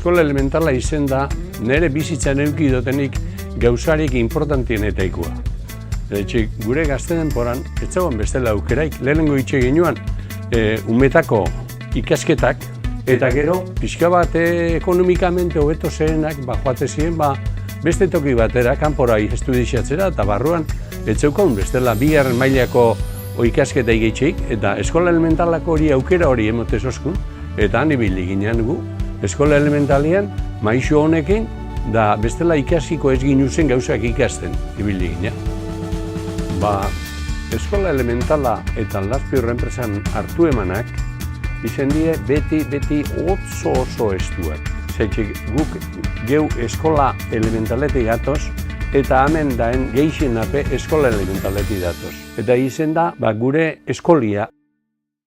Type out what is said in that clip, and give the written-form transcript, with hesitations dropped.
eskola elementala izen da nire bizitzan eduki dutenik gauzarik importantienetaikoa. Gure gazte denporan, ez zegoen bestela aukeraik, lehenengo itxe ginuan umetako ikasketak, eta gero, pixka bat ekonomikamente hobeto zerenak, joate ziren, beste toki batera, kanpora estudiatzera, eta barruan, ez zeukan bestela bigarren mailako ikasketa egitxeik, eta eskola elementalako hori aukera hori emote zoskun, eta han ibili ginen gu, eskola elementalian, maixo honekin, da bestela ikasiko ez ginuzen gauzak ikasten ibili ginen. Eskola elementala eta Lazpiurre enpresan hartu emanak, izen die beti oso estuak. Zaitik guk geu eskola elementaletik gatoz, eta hemen daen geixen nape eskola elementaletik datoz. Eta izen da gure eskolia